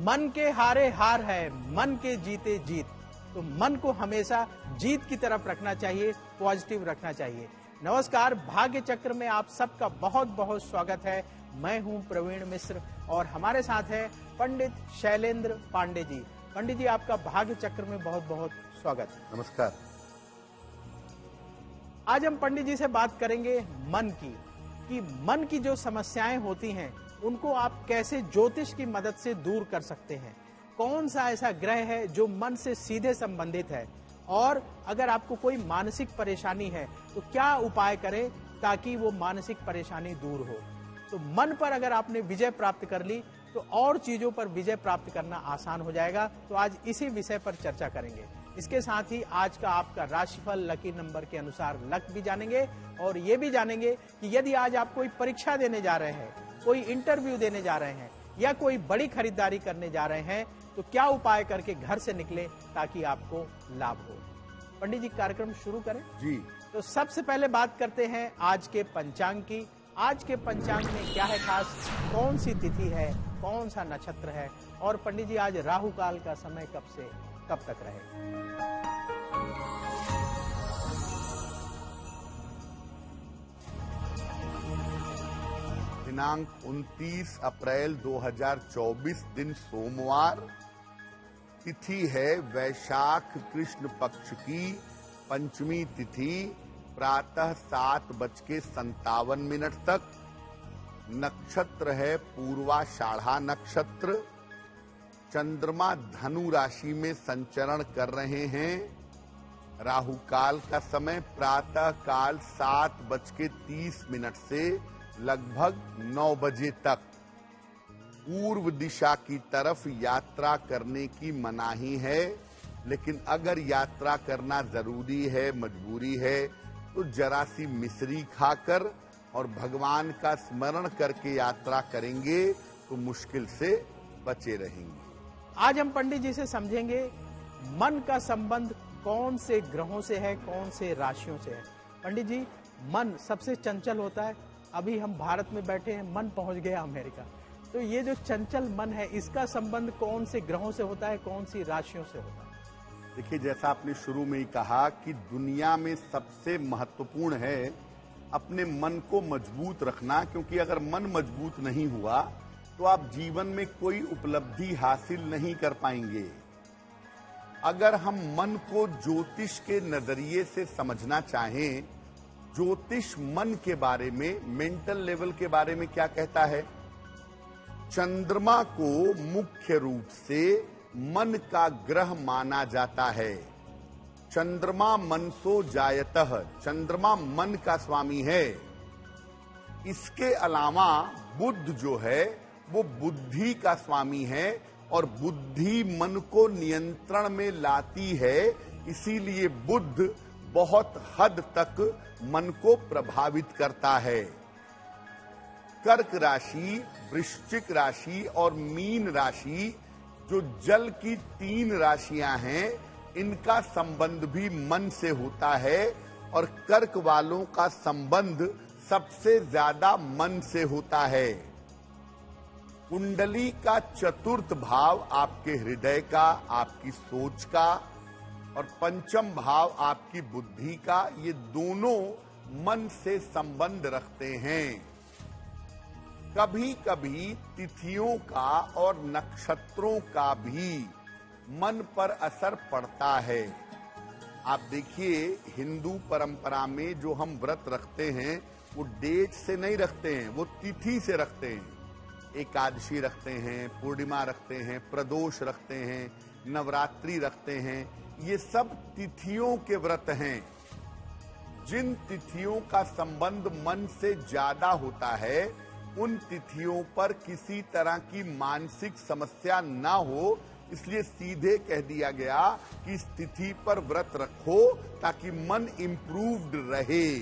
मन के हारे हार है, मन के जीते जीत। तो मन को हमेशा जीत की तरफ रखना चाहिए, पॉजिटिव रखना चाहिए। नमस्कार, भाग्य चक्र में आप सबका बहुत बहुत स्वागत है। मैं हूं प्रवीण मिश्र और हमारे साथ है पंडित शैलेंद्र पांडे जी। पंडित जी, आपका भाग्य चक्र में बहुत बहुत स्वागत। नमस्कार। आज हम पंडित जी से बात करेंगे मन की, कि मन की जो समस्याएं होती हैं उनको आप कैसे ज्योतिष की मदद से दूर कर सकते हैं। कौन सा ऐसा ग्रह है जो मन से सीधे संबंधित है, और अगर आपको कोई मानसिक परेशानी है तो क्या उपाय करें ताकि वो मानसिक परेशानी दूर हो। तो मन पर अगर आपने विजय प्राप्त कर ली तो और चीजों पर विजय प्राप्त करना आसान हो जाएगा। तो आज इसी विषय पर चर्चा करेंगे। इसके साथ ही आज का आपका राशिफल लकी नंबर के अनुसार लक भी जानेंगे, और ये भी जानेंगे कि यदि आज आप कोई परीक्षा देने जा रहे हैं, कोई इंटरव्यू देने जा रहे हैं या कोई बड़ी खरीदारी करने जा रहे हैं तो क्या उपाय करके घर से निकले ताकि आपको लाभ हो। पंडित जी, कार्यक्रम शुरू करें जी। तो सबसे पहले बात करते हैं आज के पंचांग की। आज के पंचांग में क्या है खास, कौन सी तिथि है, कौन सा नक्षत्र है, और पंडित जी आज राहु काल का समय कब से कब तक रहे। दिनांक 29 अप्रैल 2024 दिन सोमवार। तिथि है वैशाख कृष्ण पक्ष की पंचमी तिथि, प्रातः 7:57 तक। नक्षत्र है पूर्वाषाढ़ा नक्षत्र। चंद्रमा धनु राशि में संचरण कर रहे हैं। राहु काल का समय प्रातः काल 7:30 से लगभग 9 बजे तक। पूर्व दिशा की तरफ यात्रा करने की मनाही है, लेकिन अगर यात्रा करना जरूरी है, मजबूरी है, तो जरा सी मिश्री खाकर और भगवान का स्मरण करके यात्रा करेंगे तो मुश्किल से बचे रहेंगे। आज हम पंडित जी से समझेंगे मन का संबंध कौन से ग्रहों से है, कौन से राशियों से है। पंडित जी, मन सबसे चंचल होता है। अभी हम भारत में बैठे हैं, मन पहुंच गया अमेरिका। तो ये जो चंचल मन है, इसका संबंध कौन से ग्रहों से होता है, कौन सी राशियों से होता है? देखिए, जैसा आपने शुरू में ही कहा कि दुनिया में सबसे महत्वपूर्ण है अपने मन को मजबूत रखना, क्योंकि अगर मन मजबूत नहीं हुआ तो आप जीवन में कोई उपलब्धि हासिल नहीं कर पाएंगे। अगर हम मन को ज्योतिष के नजरिए से समझना चाहें, ज्योतिष मन के बारे में, मेंटल लेवल के बारे में क्या कहता है? चंद्रमा को मुख्य रूप से मन का ग्रह माना जाता है। चंद्रमा मनसो जायतः, चंद्रमा मन का स्वामी है। इसके अलावा बुध जो है वो बुद्धि का स्वामी है, और बुद्धि मन को नियंत्रण में लाती है। इसीलिए बुध बहुत हद तक मन को प्रभावित करता है। कर्क राशि, वृश्चिक राशि और मीन राशि, जो जल की 3 राशियां हैं, इनका संबंध भी मन से होता है, और कर्क वालों का संबंध सबसे ज्यादा मन से होता है। कुंडली का 4th भाव आपके हृदय का, आपकी सोच का, और 5म भाव आपकी बुद्धि का, ये दोनों मन से संबंध रखते हैं। कभी कभी तिथियों का और नक्षत्रों का भी मन पर असर पड़ता है। आप देखिए, हिंदू परंपरा में जो हम व्रत रखते हैं वो डेट से नहीं रखते हैं, वो तिथि से रखते हैं। एकादशी रखते हैं, पूर्णिमा रखते हैं, प्रदोष रखते हैं, नवरात्रि रखते हैं। ये सब तिथियों के व्रत हैं। जिन तिथियों का संबंध मन से ज्यादा होता है, उन तिथियों पर किसी तरह की मानसिक समस्या ना हो, इसलिए सीधे कह दिया गया कि इस तिथि पर व्रत रखो ताकि मन इंप्रूव्ड रहे।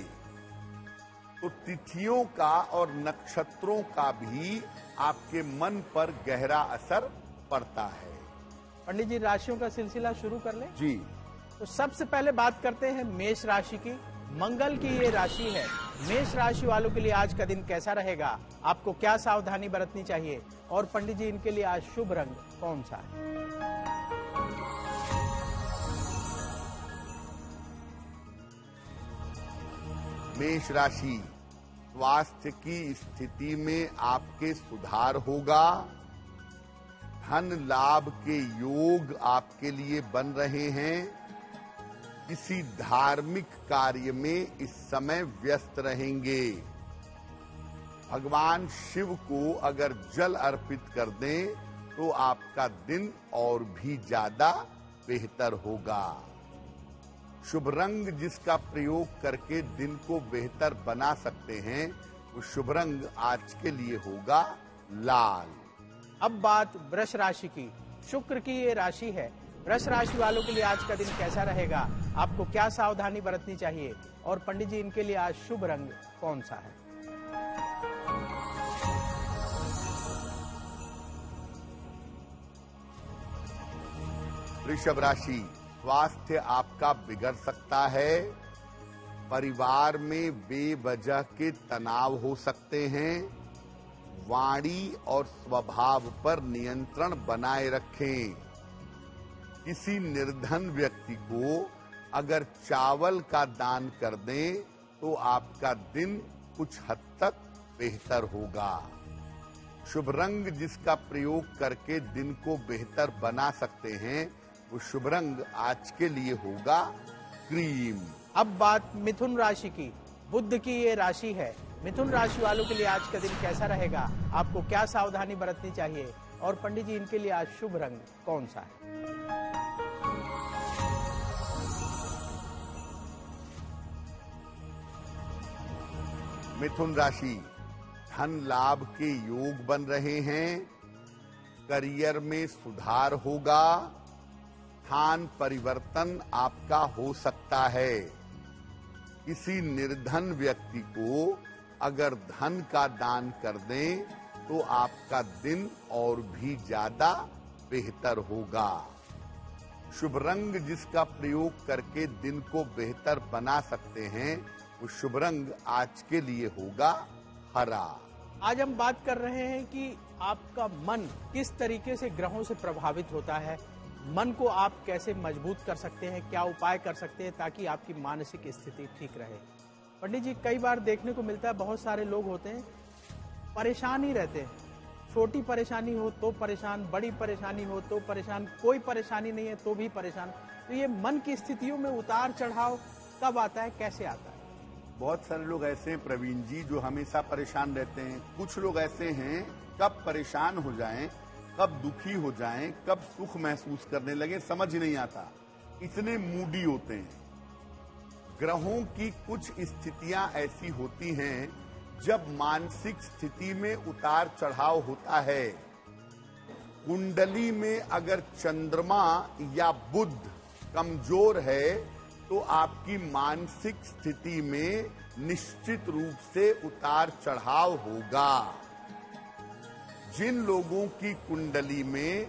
तो तिथियों का और नक्षत्रों का भी आपके मन पर गहरा असर पड़ता है। पंडित जी, राशियों का सिलसिला शुरू कर लें? जी। तो सबसे पहले बात करते हैं मेष राशि की। मंगल की ये राशि है। मेष राशि वालों के लिए आज का दिन कैसा रहेगा, आपको क्या सावधानी बरतनी चाहिए और पंडित जी इनके लिए आज शुभ रंग कौन सा है? मेष राशि, स्वास्थ्य की स्थिति में आपके सुधार होगा। धन लाभ के योग आपके लिए बन रहे हैं। किसी धार्मिक कार्य में इस समय व्यस्त रहेंगे। भगवान शिव को अगर जल अर्पित कर दें तो आपका दिन और भी ज्यादा बेहतर होगा। शुभ रंग जिसका प्रयोग करके दिन को बेहतर बना सकते हैं, वो शुभ रंग आज के लिए होगा लाल। अब बात वृष राशि की। शुक्र की ये राशि है। वृष राशि वालों के लिए आज का दिन कैसा रहेगा, आपको क्या सावधानी बरतनी चाहिए और पंडित जी इनके लिए आज शुभ रंग कौन सा है? वृषभ राशि, स्वास्थ्य आपका बिगड़ सकता है। परिवार में बेवजह के तनाव हो सकते हैं। वाणी और स्वभाव पर नियंत्रण बनाए रखें। किसी निर्धन व्यक्ति को अगर चावल का दान कर दें तो आपका दिन कुछ हद तक बेहतर होगा। शुभ रंग जिसका प्रयोग करके दिन को बेहतर बना सकते हैं, वो शुभ रंग आज के लिए होगा क्रीम। अब बात मिथुन राशि की। बुध की ये राशि है। मिथुन राशि वालों के लिए आज का दिन कैसा रहेगा, आपको क्या सावधानी बरतनी चाहिए और पंडित जी इनके लिए आज शुभ रंग कौन सा है? मिथुन राशि, धन लाभ के योग बन रहे हैं। करियर में सुधार होगा। स्थान परिवर्तन आपका हो सकता है। किसी निर्धन व्यक्ति को अगर धन का दान कर दें तो आपका दिन और भी ज्यादा बेहतर होगा। शुभ रंग जिसका प्रयोग करके दिन को बेहतर बना सकते हैं, वो शुभ रंग आज के लिए होगा हरा। आज हम बात कर रहे हैं कि आपका मन किस तरीके से ग्रहों से प्रभावित होता है, मन को आप कैसे मजबूत कर सकते हैं, क्या उपाय कर सकते हैं ताकि आपकी मानसिक स्थिति ठीक रहे। पंडित जी, कई बार देखने को मिलता है बहुत सारे लोग होते हैं परेशान ही रहते हैं। छोटी परेशानी हो तो परेशान, बड़ी परेशानी हो तो परेशान, कोई परेशानी नहीं है तो भी परेशान। तो ये मन की स्थितियों में उतार चढ़ाव कब आता है, कैसे आता है? बहुत सारे लोग ऐसे हैं प्रवीण जी जो हमेशा परेशान रहते हैं। कुछ लोग ऐसे हैं कब परेशान हो जाएं, कब दुखी हो जाएं, कब सुख महसूस करने लगे समझ नहीं आता। इतने मूडी होते हैं। ग्रहों की कुछ स्थितियां ऐसी होती हैं जब मानसिक स्थिति में उतार चढ़ाव होता है। कुंडली में अगर चंद्रमा या बुध कमजोर है तो आपकी मानसिक स्थिति में निश्चित रूप से उतार चढ़ाव होगा। जिन लोगों की कुंडली में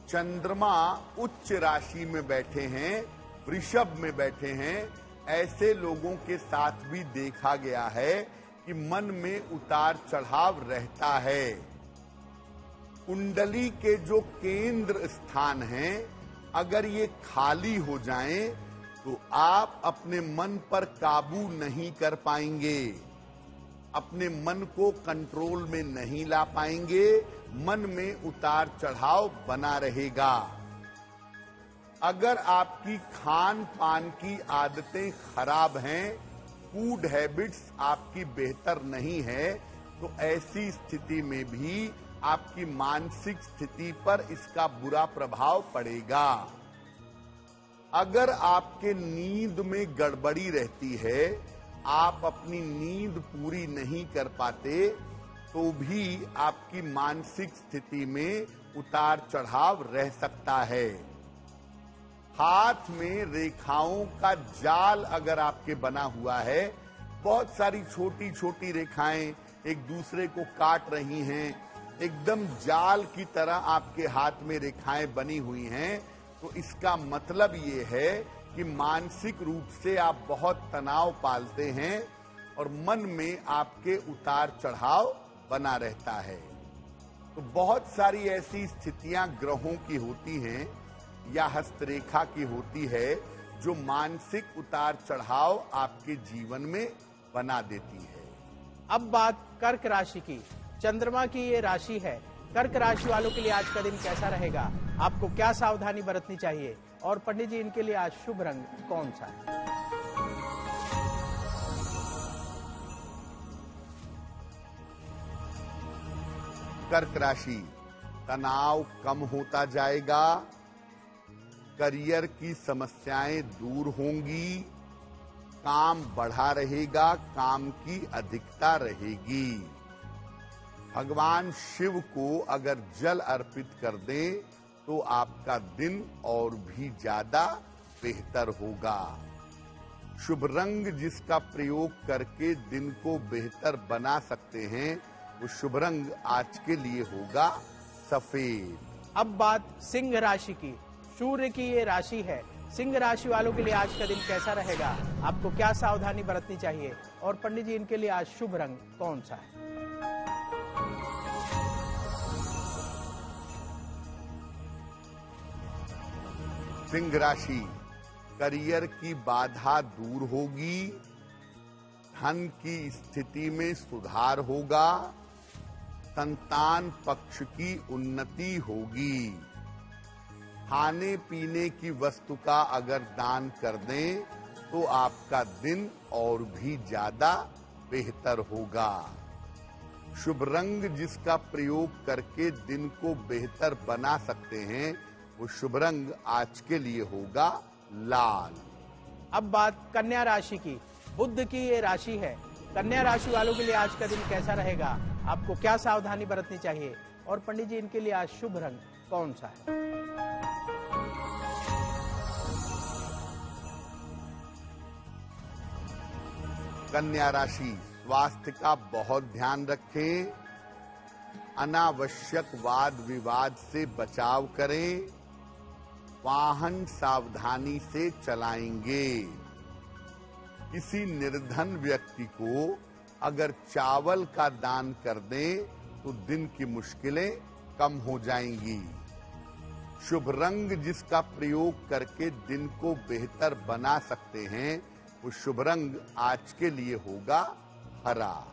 चंद्रमा उच्च राशि में बैठे हैं, वृषभ में बैठे हैं, ऐसे लोगों के साथ भी देखा गया है कि मन में उतार चढ़ाव रहता है। कुंडली के जो केंद्र स्थान हैं, अगर ये खाली हो जाएं तो आप अपने मन पर काबू नहीं कर पाएंगे, अपने मन को कंट्रोल में नहीं ला पाएंगे, मन में उतार चढ़ाव बना रहेगा। अगर आपकी खान पान की आदतें खराब हैं, फूड हैबिट्स आपकी बेहतर नहीं है, तो ऐसी स्थिति में भी आपकी मानसिक स्थिति पर इसका बुरा प्रभाव पड़ेगा। अगर आपके नींद में गड़बड़ी रहती है, आप अपनी नींद पूरी नहीं कर पाते, तो भी आपकी मानसिक स्थिति में उतार चढ़ाव रह सकता है। हाथ में रेखाओं का जाल अगर आपके बना हुआ है, बहुत सारी छोटी छोटी रेखाएं एक दूसरे को काट रही हैं, एकदम जाल की तरह आपके हाथ में रेखाएं बनी हुई हैं, तो इसका मतलब ये है कि मानसिक रूप से आप बहुत तनाव पालते हैं और मन में आपके उतार चढ़ाव बना रहता है। तो बहुत सारी ऐसी स्थितियां ग्रहों की होती हैं या हस्तरेखा की होती है जो मानसिक उतार चढ़ाव आपके जीवन में बना देती है। अब बात कर्क राशि की। चंद्रमा की ये राशि है। कर्क राशि वालों के लिए आज का दिन कैसा रहेगा, आपको क्या सावधानी बरतनी चाहिए, और पंडित जी इनके लिए आज शुभ रंग कौन सा है? कर्क राशि, तनाव कम होता जाएगा, करियर की समस्याएं दूर होंगी, काम बढ़ा रहेगा, काम की अधिकता रहेगी। भगवान शिव को अगर जल अर्पित कर दें तो आपका दिन और भी ज्यादा बेहतर होगा। शुभ रंग जिसका प्रयोग करके दिन को बेहतर बना सकते हैं वो शुभ रंग आज के लिए होगा सफेद। अब बात सिंह राशि की। सूर्य की ये राशि है। सिंह राशि वालों के लिए आज का दिन कैसा रहेगा, आपको क्या सावधानी बरतनी चाहिए, और पंडित जी इनके लिए आज शुभ रंग कौन सा है? सिंह राशि, करियर की बाधा दूर होगी, धन की स्थिति में सुधार होगा, संतान पक्ष की उन्नति होगी। खाने पीने की वस्तु का अगर दान कर दें तो आपका दिन और भी ज्यादा बेहतर होगा। शुभ रंग जिसका प्रयोग करके दिन को बेहतर बना सकते हैं वो शुभ रंग आज के लिए होगा लाल। अब बात कन्या राशि की। बुध की ये राशि है। कन्या राशि वालों के लिए आज का दिन कैसा रहेगा, आपको क्या सावधानी बरतनी चाहिए, और पंडित जी इनके लिए आज शुभ रंग कौन सा है? कन्या राशि, स्वास्थ्य का बहुत ध्यान रखें, अनावश्यक वाद विवाद से बचाव करें, वाहन सावधानी से चलाएंगे। किसी निर्धन व्यक्ति को अगर चावल का दान कर दें तो दिन की मुश्किलें कम हो जाएंगी। शुभ रंग जिसका प्रयोग करके दिन को बेहतर बना सकते हैं वो शुभ रंग आज के लिए होगा हरा।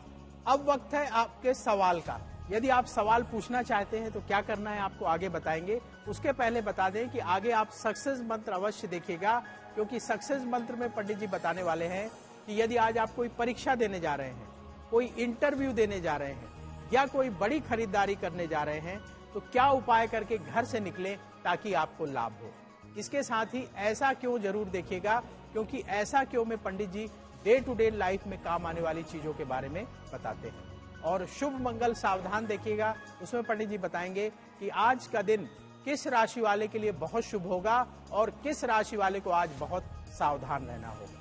अब वक्त है आपके सवाल का। यदि आप सवाल पूछना चाहते हैं तो क्या करना है आपको आगे बताएंगे। उसके पहले बता दें कि आगे आप सक्सेस मंत्र अवश्य देखिएगा, क्योंकि सक्सेस मंत्र में पंडित जी बताने वाले हैं कि यदि आज आप कोई परीक्षा देने जा रहे हैं, कोई इंटरव्यू देने जा रहे हैं या कोई बड़ी खरीदारी करने जा रहे हैं तो क्या उपाय करके घर से निकलें ताकि आपको लाभ हो। इसके साथ ही ऐसा क्यों जरूर देखिएगा, क्योंकि ऐसा क्यों में पंडित जी डे टू डे लाइफ में काम आने वाली चीजों के बारे में बताते हैं। और शुभ मंगल सावधान देखिएगा, उसमें पंडित जी बताएंगे कि आज का दिन किस राशि वाले के लिए बहुत शुभ होगा और किस राशि वाले को आज बहुत सावधान रहना होगा।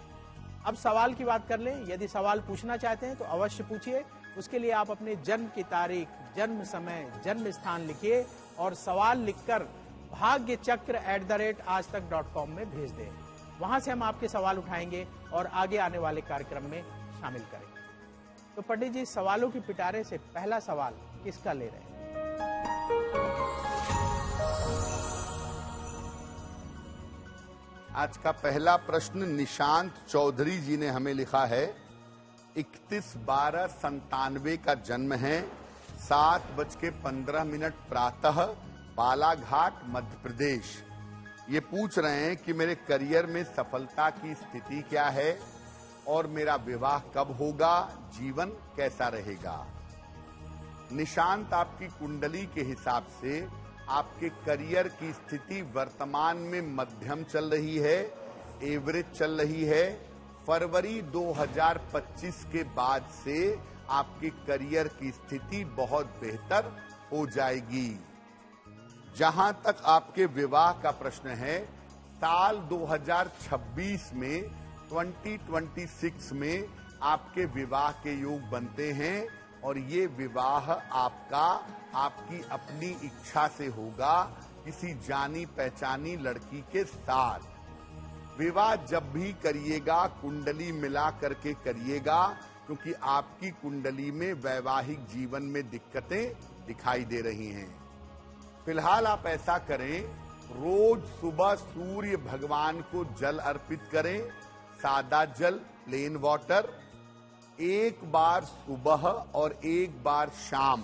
अब सवाल की बात कर लें। यदि सवाल पूछना चाहते हैं तो अवश्य पूछिए। उसके लिए आप अपने जन्म की तारीख, जन्म समय, जन्म स्थान लिखिए और सवाल लिखकर bhagyachakra@aajtak.com में भेज दें। वहां से हम आपके सवाल उठाएंगे और आगे आने वाले कार्यक्रम में शामिल करेंगे। तो पंडित जी, सवालों की पिटारे से पहला सवाल किसका ले रहे हैं? आज का पहला प्रश्न निशांत चौधरी जी ने हमें लिखा है। 31/12/97 का जन्म है। 7:15 प्रातः, बालाघाट, मध्य प्रदेश। ये पूछ रहे हैं कि मेरे करियर में सफलता की स्थिति क्या है और मेरा विवाह कब होगा, जीवन कैसा रहेगा। निशांत, आपकी कुंडली के हिसाब से आपके करियर की स्थिति वर्तमान में मध्यम चल रही है, एवरेज चल रही है। फरवरी 2025 के बाद से आपके करियर की स्थिति बहुत बेहतर हो जाएगी। जहां तक आपके विवाह का प्रश्न है, साल 2026 में 2026 में आपके विवाह के योग बनते हैं और ये विवाह आपकी अपनी इच्छा से होगा, किसी जानी पहचानी लड़की के साथ। विवाह जब भी करिएगा कुंडली मिला करके करिएगा, क्योंकि आपकी कुंडली में वैवाहिक जीवन में दिक्कतें दिखाई दे रही हैं। फिलहाल आप ऐसा करें, रोज सुबह सूर्य भगवान को जल अर्पित करें, सादा जल, प्लेन वाटर, एक बार सुबह और एक बार शाम,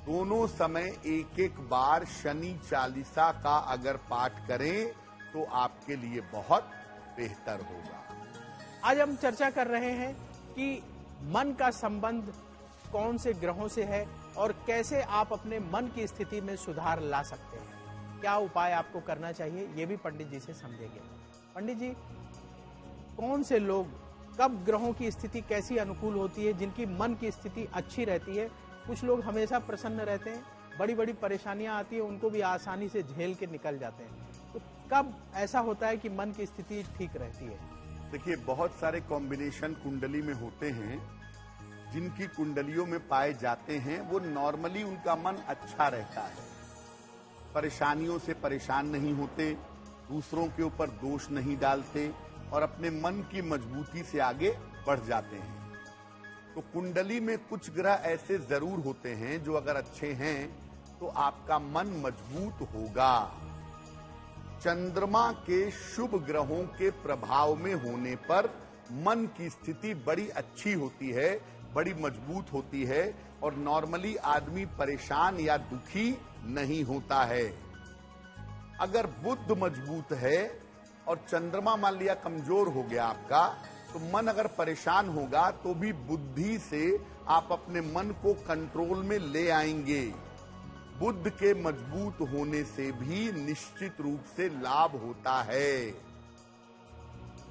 दोनों समय एक एक बार शनि चालीसा का अगर पाठ करें तो आपके लिए बहुत बेहतर होगा। आज हम चर्चा कर रहे हैं कि मन का संबंध कौन से ग्रहों से है और कैसे आप अपने मन की स्थिति में सुधार ला सकते हैं, क्या उपाय आपको करना चाहिए, ये भी पंडित जी से समझेंगे। पंडित जी, कौन से लोग, कब ग्रहों की स्थिति कैसी अनुकूल होती है जिनकी मन की स्थिति अच्छी रहती है? कुछ लोग हमेशा प्रसन्न रहते हैं, बड़ी बड़ी परेशानियां आती है उनको भी आसानी से झेल के निकल जाते हैं, तो कब ऐसा होता है कि मन की स्थिति ठीक रहती है? देखिए, बहुत सारे कॉम्बिनेशन कुंडली में होते हैं, जिनकी कुंडलियों में पाए जाते हैं वो नॉर्मली उनका मन अच्छा रहता है, परेशानियों से परेशान नहीं होते, दूसरों के ऊपर दोष नहीं डालते और अपने मन की मजबूती से आगे बढ़ जाते हैं। तो कुंडली में कुछ ग्रह ऐसे जरूर होते हैं जो अगर अच्छे हैं तो आपका मन मजबूत होगा। चंद्रमा के शुभ ग्रहों के प्रभाव में होने पर मन की स्थिति बड़ी अच्छी होती है, बड़ी मजबूत होती है और नॉर्मली आदमी परेशान या दुखी नहीं होता है। अगर बुध मजबूत है और चंद्रमा मान लिया कमजोर हो गया आपका, तो मन अगर परेशान होगा तो भी बुद्धि से आप अपने मन को कंट्रोल में ले आएंगे। बुध के मजबूत होने से भी निश्चित रूप से लाभ होता है।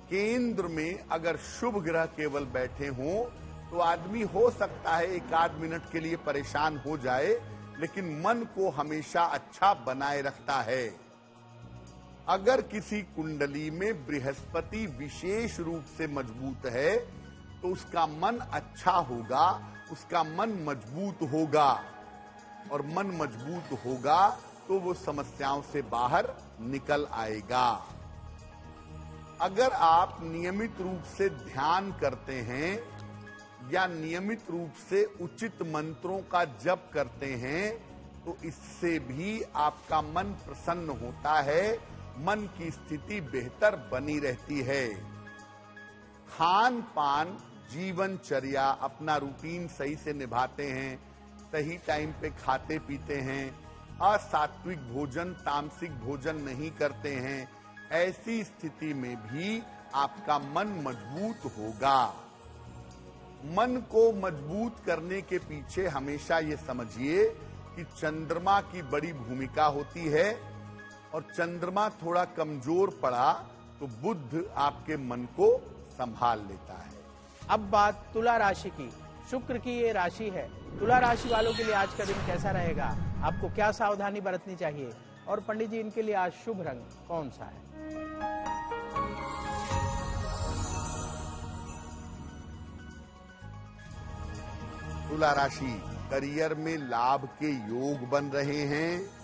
केंद्र में अगर शुभ ग्रह केवल बैठे हों तो आदमी हो सकता है एक आध मिनट के लिए परेशान हो जाए, लेकिन मन को हमेशा अच्छा बनाए रखता है। अगर किसी कुंडली में बृहस्पति विशेष रूप से मजबूत है तो उसका मन अच्छा होगा, उसका मन मजबूत होगा और मन मजबूत होगा तो वो समस्याओं से बाहर निकल आएगा। अगर आप नियमित रूप से ध्यान करते हैं या नियमित रूप से उचित मंत्रों का जप करते हैं तो इससे भी आपका मन प्रसन्न होता है, मन की स्थिति बेहतर बनी रहती है। खान पान, जीवनचर्या, अपना रूटीन सही से निभाते हैं, सही टाइम पे खाते पीते हैं, असात्विक भोजन, तामसिक भोजन नहीं करते हैं, ऐसी स्थिति में भी आपका मन मजबूत होगा। मन को मजबूत करने के पीछे हमेशा ये समझिए कि चंद्रमा की बड़ी भूमिका होती है और चंद्रमा थोड़ा कमजोर पड़ा तो बुध आपके मन को संभाल लेता है। अब बात तुला राशि की। शुक्र की ये राशि है, तुला राशि वालों के लिए आज का दिन कैसा रहेगा, आपको क्या सावधानी बरतनी चाहिए और पंडित जी इनके लिए आज शुभ रंग कौन सा है? तुला राशि, करियर में लाभ के योग बन रहे हैं,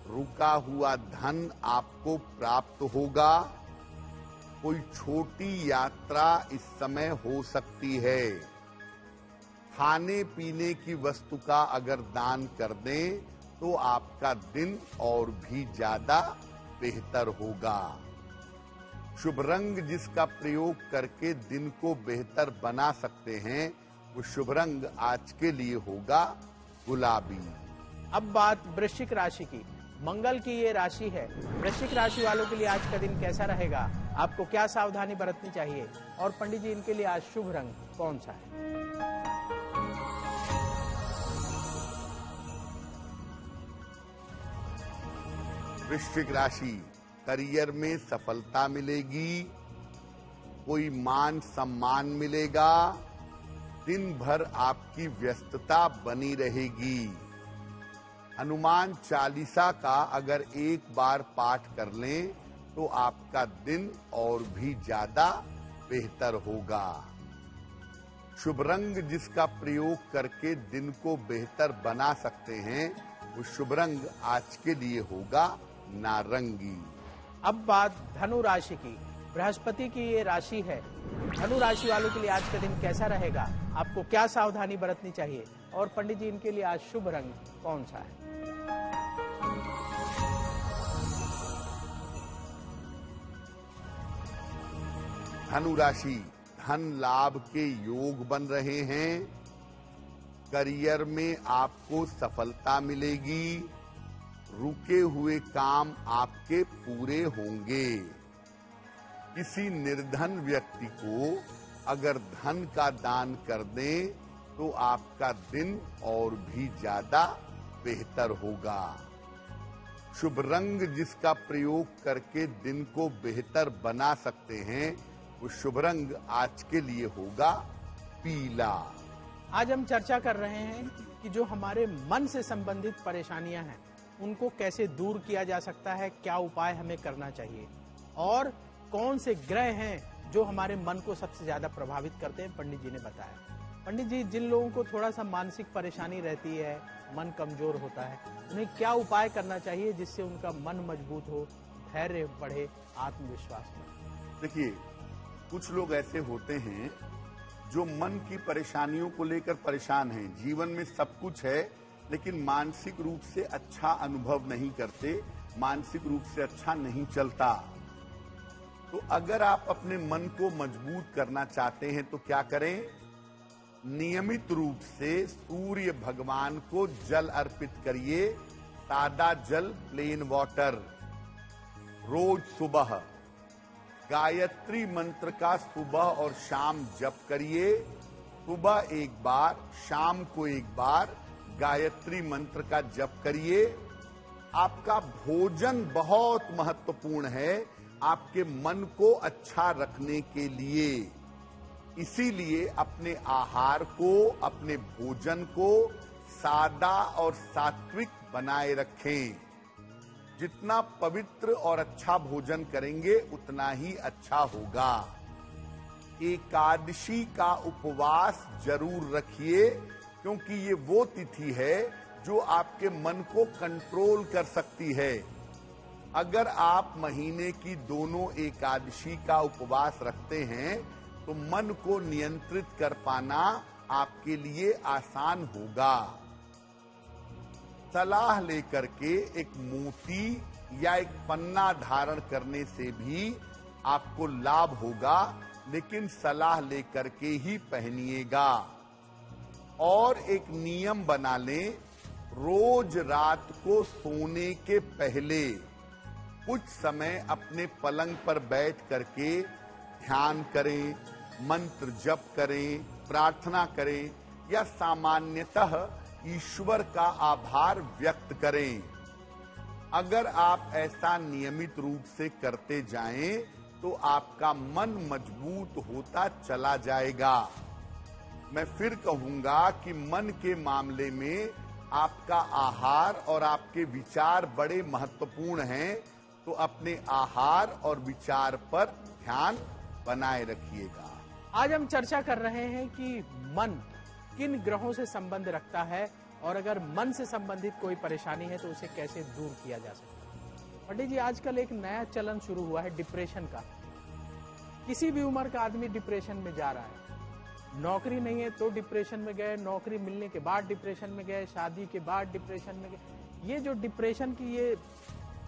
रुका हुआ धन आपको प्राप्त होगा, कोई छोटी यात्रा इस समय हो सकती है। खाने पीने की वस्तु का अगर दान कर दें तो आपका दिन और भी ज्यादा बेहतर होगा। शुभ रंग जिसका प्रयोग करके दिन को बेहतर बना सकते हैं वो शुभ रंग आज के लिए होगा गुलाबी। अब बात वृश्चिक राशि की। मंगल की ये राशि है, वृश्चिक राशि वालों के लिए आज का दिन कैसा रहेगा, आपको क्या सावधानी बरतनी चाहिए और पंडित जी इनके लिए आज शुभ रंग कौन सा है? वृश्चिक राशि, करियर में सफलता मिलेगी, कोई मान सम्मान मिलेगा, दिन भर आपकी व्यस्तता बनी रहेगी। हनुमान चालीसा का अगर एक बार पाठ कर लें तो आपका दिन और भी ज्यादा बेहतर होगा। शुभ रंग जिसका प्रयोग करके दिन को बेहतर बना सकते हैं वो शुभ रंग आज के लिए होगा नारंगी। अब बात धनु राशि की। बृहस्पति की ये राशि है। धनु राशि वालों के लिए आज का दिन कैसा रहेगा, आपको क्या सावधानी बरतनी चाहिए, और पंडित जी इनके लिए आज शुभ रंग कौन सा है? धनु राशि, धन लाभ के योग बन रहे हैं। करियर में आपको सफलता मिलेगी। रुके हुए काम आपके पूरे होंगे। किसी निर्धन व्यक्ति को अगर धन का दान कर दें तो आपका दिन और भी ज्यादा बेहतर होगा। शुभ रंग जिसका प्रयोग करके दिन को बेहतर बना सकते हैं, वो शुभ रंग आज के लिए होगा पीला। आज हम चर्चा कर रहे हैं कि जो हमारे मन से संबंधित परेशानियां हैं उनको कैसे दूर किया जा सकता है, क्या उपाय हमें करना चाहिए, और कौन से ग्रह हैं जो हमारे मन को सबसे ज्यादा प्रभावित करते हैं, पंडित जी ने बताया। पंडित जी, जिन लोगों को थोड़ा सा मानसिक परेशानी रहती है, मन कमजोर होता है, उन्हें क्या उपाय करना चाहिए जिससे उनका मन मजबूत हो, धैर्य बढ़े, आत्मविश्वास बढ़े? देखिए, कुछ लोग ऐसे होते हैं जो मन की परेशानियों को लेकर परेशान हैं। जीवन में सब कुछ है लेकिन मानसिक रूप से अच्छा अनुभव नहीं करते, मानसिक रूप से अच्छा नहीं चलता। तो अगर आप अपने मन को मजबूत करना चाहते हैं तो क्या करें? नियमित रूप से सूर्य भगवान को जल अर्पित करिए, सादा जल, प्लेन वाटर। रोज सुबह गायत्री मंत्र का सुबह और शाम जप करिए। सुबह एक बार, शाम को एक बार गायत्री मंत्र का जप करिए। आपका भोजन बहुत महत्वपूर्ण है आपके मन को अच्छा रखने के लिए। इसीलिए अपने आहार को, अपने भोजन को सादा और सात्विक बनाए रखें। जितना पवित्र और अच्छा भोजन करेंगे उतना ही अच्छा होगा। एकादशी का उपवास जरूर रखिए, क्योंकि ये वो तिथि है जो आपके मन को कंट्रोल कर सकती है। अगर आप महीने की दोनों एकादशी का उपवास रखते हैं तो मन को नियंत्रित कर पाना आपके लिए आसान होगा। सलाह लेकर के एक मोती या एक पन्ना धारण करने से भी आपको लाभ होगा, लेकिन सलाह लेकर के ही पहनिएगा। और एक नियम बना लें, रोज रात को सोने के पहले कुछ समय अपने पलंग पर बैठ करके ध्यान करें, मंत्र जप करें, प्रार्थना करें या सामान्यतः ईश्वर का आभार व्यक्त करें। अगर आप ऐसा नियमित रूप से करते जाएं तो आपका मन मजबूत होता चला जाएगा। मैं फिर कहूंगा कि मन के मामले में आपका आहार और आपके विचार बड़े महत्वपूर्ण हैं, तो अपने आहार और विचार पर ध्यान बनाए रखिएगा। आज हम चर्चा कर रहे हैं कि मन किन ग्रहों से संबंध रखता है, और अगर मन से संबंधित कोई परेशानी है तो उसे कैसे दूर किया जा सकता है। पंडित जी, आजकल एक नया चलन शुरू हुआ है डिप्रेशन का। किसी भी उम्र का आदमी डिप्रेशन में जा रहा है। नौकरी नहीं है तो डिप्रेशन में गए, नौकरी मिलने के बाद डिप्रेशन में गए, शादी के बाद डिप्रेशन में गए। ये जो डिप्रेशन की ये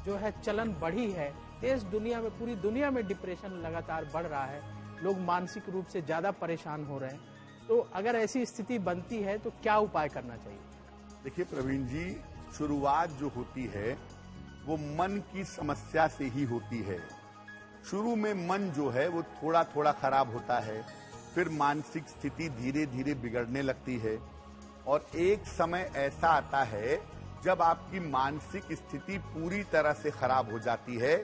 जो है चलन बढ़ी है, देश दुनिया में, पूरी दुनिया में डिप्रेशन लगातार बढ़ रहा है। लोग मानसिक रूप से ज्यादा परेशान हो रहे हैं। तो अगर ऐसी स्थिति बनती है तो क्या उपाय करना चाहिए? देखिए प्रवीण जी, शुरुआत जो होती है वो मन की समस्या से ही होती है। शुरू में मन जो है वो थोड़ा थोड़ा खराब होता है, फिर मानसिक स्थिति धीरे धीरे बिगड़ने लगती है, और एक समय ऐसा आता है जब आपकी मानसिक स्थिति पूरी तरह से खराब हो जाती है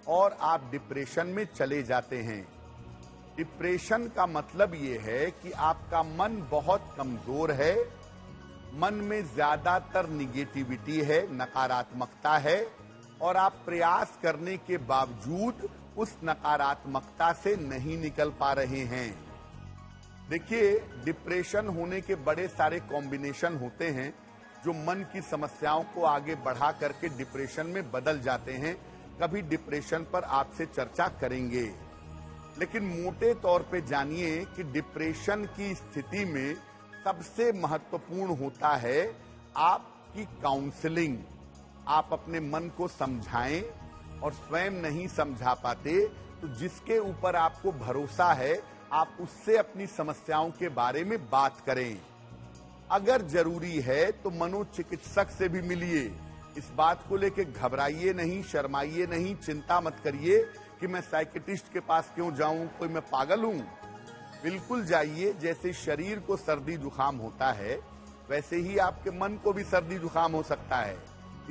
और आप डिप्रेशन में चले जाते हैं। डिप्रेशन का मतलब ये है कि आपका मन बहुत कमजोर है, मन में ज्यादातर निगेटिविटी है, नकारात्मकता है, और आप प्रयास करने के बावजूद उस नकारात्मकता से नहीं निकल पा रहे हैं। देखिए, डिप्रेशन होने के बड़े सारे कॉम्बिनेशन होते हैं जो मन की समस्याओं को आगे बढ़ा करके डिप्रेशन में बदल जाते हैं। कभी डिप्रेशन पर आपसे चर्चा करेंगे। लेकिन मोटे तौर पे जानिए कि डिप्रेशन की स्थिति में सबसे महत्वपूर्ण होता है आपकी काउंसलिंग। आप अपने मन को समझाएं और स्वयं नहीं समझा पाते तो जिसके ऊपर आपको भरोसा है आप उससे अपनी समस्याओं के बारे में बात करें। अगर जरूरी है तो मनोचिकित्सक से भी मिलिए। इस बात को लेकर घबराइए नहीं, शर्माइए नहीं, चिंता मत करिए कि मैं साइकियाट्रिस्ट के पास क्यों जाऊं, कोई मैं पागल हूं। बिल्कुल जाइए। जैसे शरीर को सर्दी जुकाम होता है वैसे ही आपके मन को भी सर्दी जुकाम हो सकता है।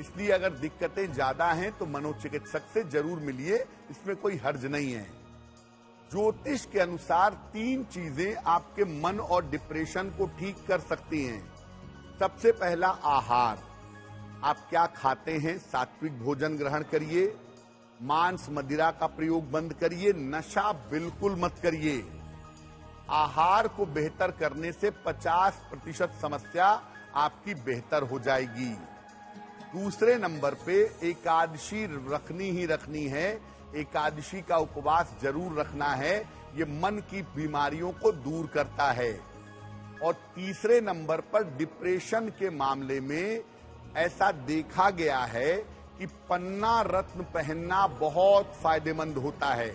इसलिए अगर दिक्कतें ज्यादा हैं तो मनोचिकित्सक से जरूर मिलिए, इसमें कोई हर्ज नहीं है। ज्योतिष के अनुसार 3 चीजें आपके मन और डिप्रेशन को ठीक कर सकती हैं। सबसे पहला आहार। आप क्या खाते हैं? सात्विक भोजन ग्रहण करिए, मांस मदिरा का प्रयोग बंद करिए, नशा बिल्कुल मत करिए। आहार को बेहतर करने से 50% समस्या आपकी बेहतर हो जाएगी। दूसरे नंबर पे एकादशी रखनी ही रखनी है। एकादशी का उपवास जरूर रखना है, ये मन की बीमारियों को दूर करता है। और तीसरे नंबर पर डिप्रेशन के मामले में ऐसा देखा गया है कि पन्ना रत्न पहनना बहुत फायदेमंद होता है।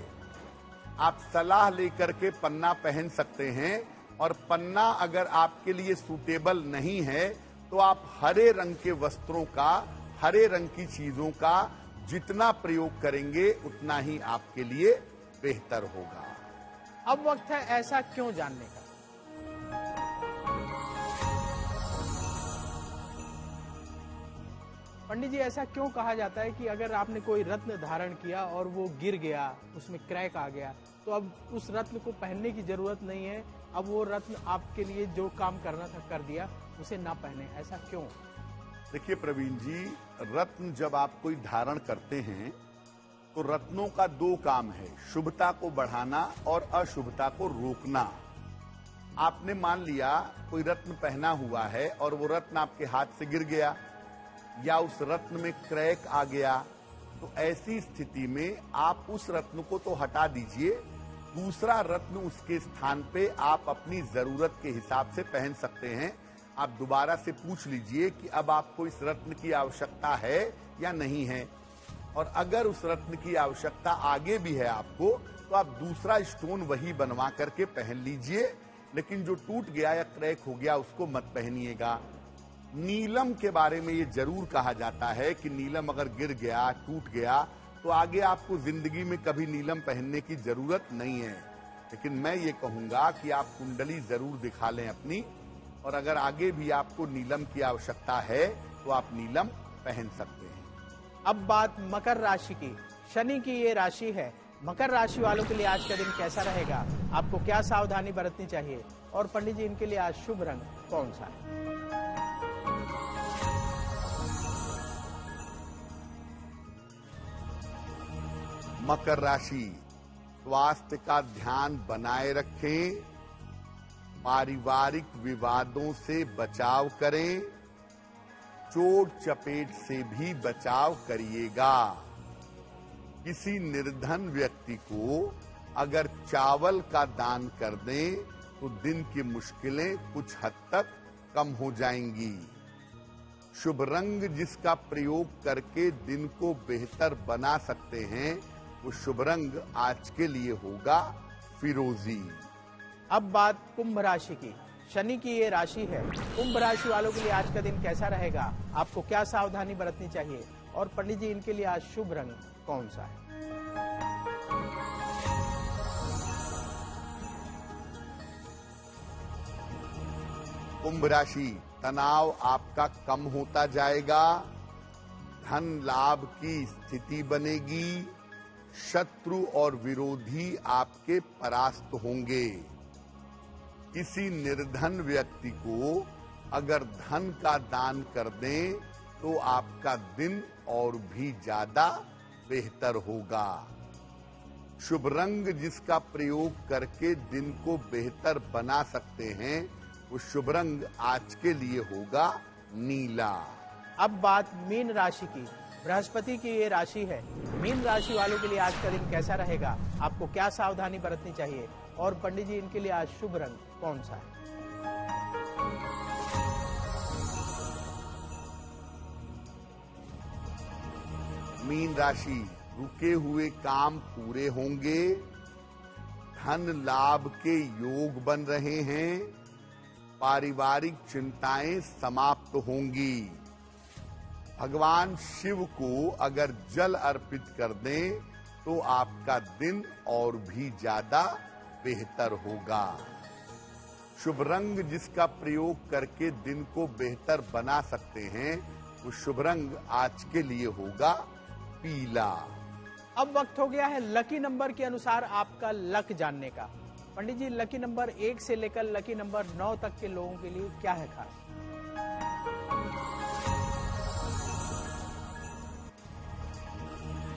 आप सलाह लेकर के पन्ना पहन सकते हैं, और पन्ना अगर आपके लिए सूटेबल नहीं है तो आप हरे रंग के वस्त्रों का, हरे रंग की चीजों का जितना प्रयोग करेंगे उतना ही आपके लिए बेहतर होगा। अब वक्त है ऐसा क्यों जानने का। पंडित जी, ऐसा क्यों कहा जाता है कि अगर आपने कोई रत्न धारण किया और वो गिर गया, उसमें क्रैक आ गया, तो अब उस रत्न को पहनने की जरूरत नहीं है, अब वो रत्न आपके लिए जो काम करना था कर दिया, उसे ना पहने, ऐसा क्यों? देखिए प्रवीण जी, रत्न जब आप कोई धारण करते हैं तो रत्नों का 2 काम है, शुभता को बढ़ाना और अशुभता को रोकना। आपने मान लिया कोई रत्न पहना हुआ है और वो रत्न आपके हाथ से गिर गया या उस रत्न में क्रैक आ गया, तो ऐसी स्थिति में आप उस रत्न को तो हटा दीजिए, दूसरा रत्न उसके स्थान पे आप अपनी जरूरत के हिसाब से पहन सकते हैं। आप दोबारा से पूछ लीजिए कि अब आपको इस रत्न की आवश्यकता है या नहीं है, और अगर उस रत्न की आवश्यकता आगे भी है आपको तो आप दूसरा स्टोन वही बनवा करके पहन लीजिए, लेकिन जो टूट गया या क्रैक हो गया उसको मत पहनिएगा। नीलम के बारे में ये जरूर कहा जाता है कि नीलम अगर गिर गया, टूट गया, तो आगे आपको जिंदगी में कभी नीलम पहनने की जरूरत नहीं है। लेकिन मैं ये कहूंगा कि आप कुंडली जरूर दिखा लें अपनी, और अगर आगे भी आपको नीलम की आवश्यकता है तो आप नीलम पहन सकते हैं। अब बात मकर राशि की। शनि की ये राशि है। मकर राशि वालों के लिए आज का दिन कैसा रहेगा, आपको क्या सावधानी बरतनी चाहिए, और पंडित जी इनके लिए आज शुभ रंग कौन सा है? मकर राशि, स्वास्थ्य का ध्यान बनाए रखें, पारिवारिक विवादों से बचाव करें, चोट चपेट से भी बचाव करिएगा। किसी निर्धन व्यक्ति को अगर चावल का दान कर दें तो दिन की मुश्किलें कुछ हद तक कम हो जाएंगी। शुभ रंग जिसका प्रयोग करके दिन को बेहतर बना सकते हैं वो शुभ रंग आज के लिए होगा फिरोजी। अब बात कुंभ राशि की। शनि की ये राशि है। कुंभ राशि वालों के लिए आज का दिन कैसा रहेगा, आपको क्या सावधानी बरतनी चाहिए, और पंडित जी इनके लिए आज शुभ रंग कौन सा है? कुंभ राशि, तनाव आपका कम होता जाएगा, धन लाभ की स्थिति बनेगी, शत्रु और विरोधी आपके परास्त होंगे। किसी निर्धन व्यक्ति को अगर धन का दान कर दें तो आपका दिन और भी ज्यादा बेहतर होगा। शुभ रंग जिसका प्रयोग करके दिन को बेहतर बना सकते हैं वो शुभ रंग आज के लिए होगा नीला। अब बात मीन राशि की। बृहस्पति की ये राशि है। मीन राशि वालों के लिए आज का दिन कैसा रहेगा, आपको क्या सावधानी बरतनी चाहिए, और पंडित जी इनके लिए आज शुभ रंग कौन सा है? मीन राशि, रुके हुए काम पूरे होंगे, धन लाभ के योग बन रहे हैं, पारिवारिक चिंताएं समाप्त होंगी। भगवान शिव को अगर जल अर्पित कर दें तो आपका दिन और भी ज्यादा बेहतर होगा। शुभ रंग जिसका प्रयोग करके दिन को बेहतर बना सकते हैं, वो शुभ रंग आज के लिए होगा पीला। अब वक्त हो गया है लकी नंबर के अनुसार आपका लक जानने का। पंडित जी, लकी नंबर 1 से लेकर लकी नंबर 9 तक के लोगों के लिए क्या है खास?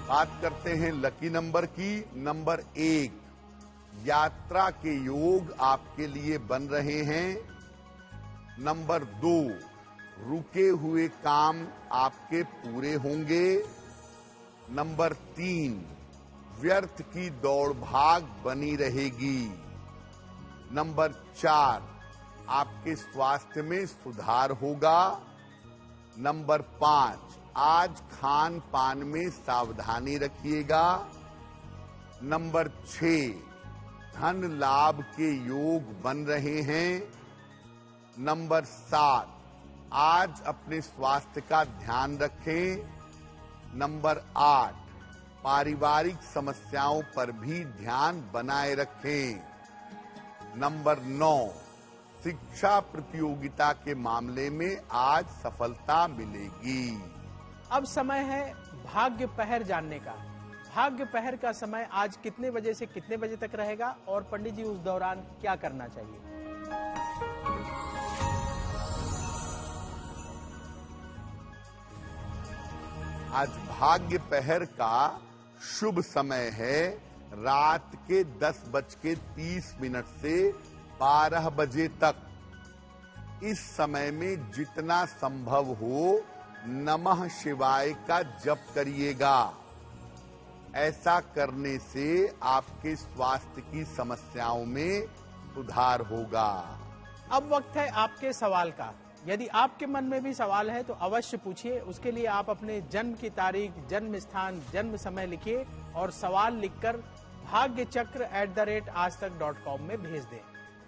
बात करते हैं लकी नंबर की। नंबर 1, यात्रा के योग आपके लिए बन रहे हैं। नंबर 2, रुके हुए काम आपके पूरे होंगे। नंबर 3, व्यर्थ की दौड़ भाग बनी रहेगी। नंबर 4, आपके स्वास्थ्य में सुधार होगा। नंबर 5, आज खान पान में सावधानी रखिएगा। नंबर 6, धन लाभ के योग बन रहे हैं। नंबर 7, आज अपने स्वास्थ्य का ध्यान रखें। नंबर 8, पारिवारिक समस्याओं पर भी ध्यान बनाए रखें। नंबर 9, शिक्षा प्रतियोगिता के मामले में आज सफलता मिलेगी। अब समय है भाग्य पहर जानने का। भाग्य पहर का समय आज कितने बजे से कितने बजे तक रहेगा, और पंडित जी उस दौरान क्या करना चाहिए? आज भाग्य पहर का शुभ समय है रात के 10:30 से 12 बजे तक। इस समय में जितना संभव हो नमः शिवाय का जप करिएगा। ऐसा करने से आपके स्वास्थ्य की समस्याओं में सुधार होगा। अब वक्त है आपके सवाल का। यदि आपके मन में भी सवाल है तो अवश्य पूछिए। उसके लिए आप अपने जन्म की तारीख, जन्म स्थान, जन्म समय लिखिए और सवाल लिखकर bhagyachakra@aajtak.com में भेज दें।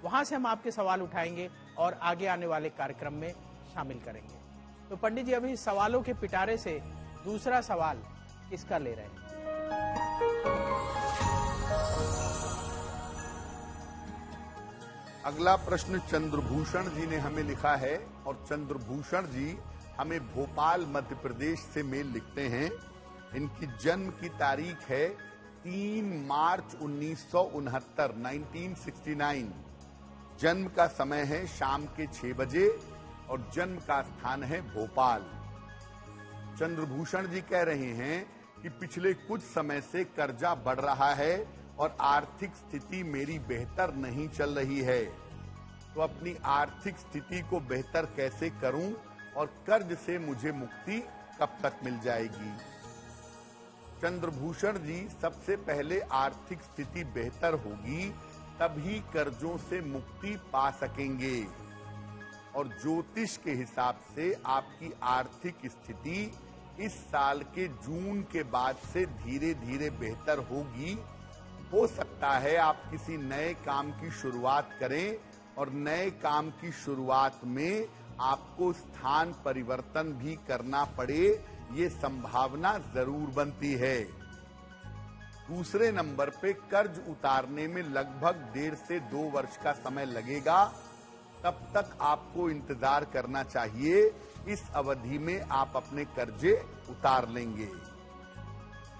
वहां से हम आपके सवाल उठाएंगे और आगे आने वाले कार्यक्रम में शामिल करेंगे। तो पंडित जी, अभी सवालों के पिटारे से दूसरा सवाल किसका ले रहे हैं? अगला प्रश्न चंद्रभूषण जी ने हमें लिखा है, और चंद्रभूषण जी हमें भोपाल मध्य प्रदेश से मेल लिखते हैं। इनकी जन्म की तारीख है 3 मार्च 1969, 1969। जन्म का समय है शाम के 6 बजे और जन्म का स्थान है भोपाल। चंद्रभूषण जी कह रहे हैं कि पिछले कुछ समय से कर्जा बढ़ रहा है और आर्थिक स्थिति मेरी बेहतर नहीं चल रही है, तो अपनी आर्थिक स्थिति को बेहतर कैसे करूं और कर्ज से मुझे मुक्ति कब तक मिल जाएगी? चंद्रभूषण जी, सबसे पहले आर्थिक स्थिति बेहतर होगी तभी कर्जों से मुक्ति पा सकेंगे, और ज्योतिष के हिसाब से आपकी आर्थिक स्थिति इस साल के जून के बाद से धीरे धीरे बेहतर होगी। हो सकता है आप किसी नए काम की शुरुआत करें और नए काम की शुरुआत में आपको स्थान परिवर्तन भी करना पड़े, ये संभावना जरूर बनती है। दूसरे नंबर पे कर्ज उतारने में लगभग 1.5 से 2 वर्ष का समय लगेगा, तब तक आपको इंतजार करना चाहिए। इस अवधि में आप अपने कर्जे उतार लेंगे।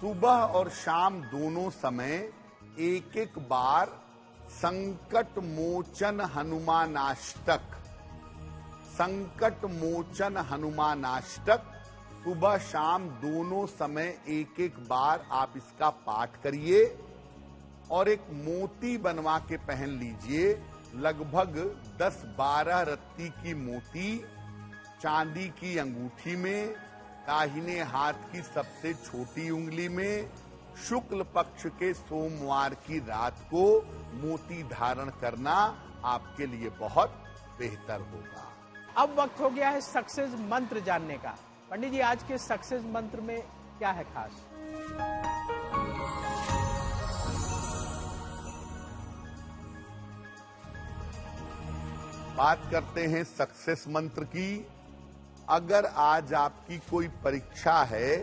सुबह और शाम दोनों समय एक बार संकट मोचन हनुमानाष्टक, संकट मोचन हनुमानाष्टक सुबह शाम दोनों समय एक बार आप इसका पाठ करिए, और एक मोती बनवा के पहन लीजिए। लगभग 10-12 रत्ती की मोती चांदी की अंगूठी में, दाहिने हाथ की सबसे छोटी उंगली में शुक्ल पक्ष के सोमवार की रात को मोती धारण करना आपके लिए बहुत बेहतर होगा। अब वक्त हो गया है सक्सेस मंत्र जानने का। पंडित जी, आज के सक्सेस मंत्र में क्या है खास? बात करते हैं सक्सेस मंत्र की। अगर आज आपकी कोई परीक्षा है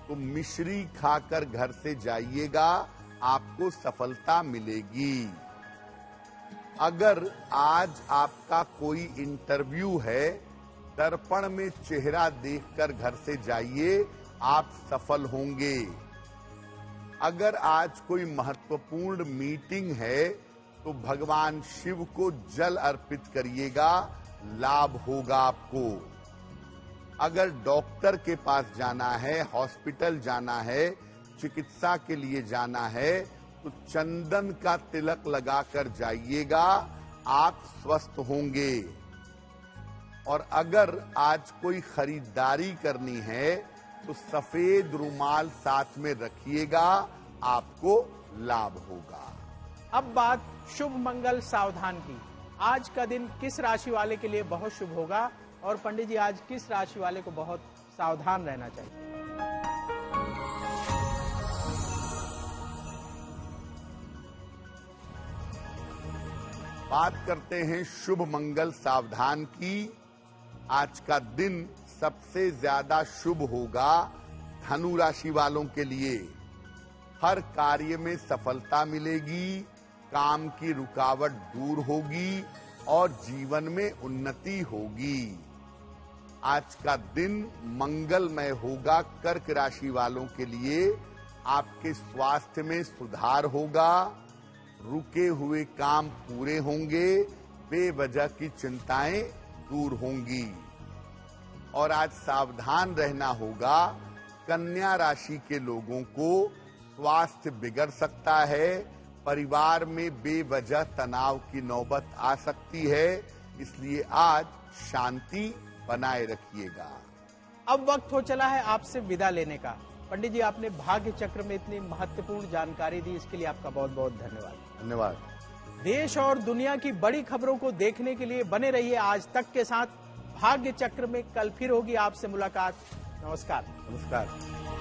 तो मिश्री खाकर घर से जाइएगा, आपको सफलता मिलेगी। अगर आज आपका कोई इंटरव्यू है, दर्पण में चेहरा देखकर घर से जाइए, आप सफल होंगे। अगर आज कोई महत्वपूर्ण मीटिंग है तो भगवान शिव को जल अर्पित करिएगा, लाभ होगा आपको। अगर डॉक्टर के पास जाना है, हॉस्पिटल जाना है, चिकित्सा के लिए जाना है तो चंदन का तिलक लगाकर जाइएगा, आप स्वस्थ होंगे। और अगर आज कोई खरीदारी करनी है तो सफेद रुमाल साथ में रखिएगा, आपको लाभ होगा। अब बात शुभ मंगल सावधान की। आज का दिन किस राशि वाले के लिए बहुत शुभ होगा और पंडित जी आज किस राशि वाले को बहुत सावधान रहना चाहिए? बात करते हैं शुभ मंगल सावधान की। आज का दिन सबसे ज्यादा शुभ होगा धनु राशि वालों के लिए। हर कार्य में सफलता मिलेगी, काम की रुकावट दूर होगी और जीवन में उन्नति होगी। आज का दिन मंगलमय होगा कर्क राशि वालों के लिए। आपके स्वास्थ्य में सुधार होगा, रुके हुए काम पूरे होंगे, बेवजह की चिंताएं दूर होंगी। और आज सावधान रहना होगा, कन्या राशि के लोगों को स्वास्थ्य बिगड़ सकता है, परिवार में बेवजह तनाव की नौबत आ सकती है, इसलिए आज शांति बनाए रखिएगा। अब वक्त हो चला है आपसे विदा लेने का। पंडित जी, आपने भाग्य चक्र में इतनी महत्वपूर्ण जानकारी दी, इसके लिए आपका बहुत बहुत धन्यवाद। धन्यवाद। देश और दुनिया की बड़ी खबरों को देखने के लिए बने रहिए आज तक के साथ। भाग्य चक्र में कल फिर होगी आपसे मुलाकात। नमस्कार। नमस्कार।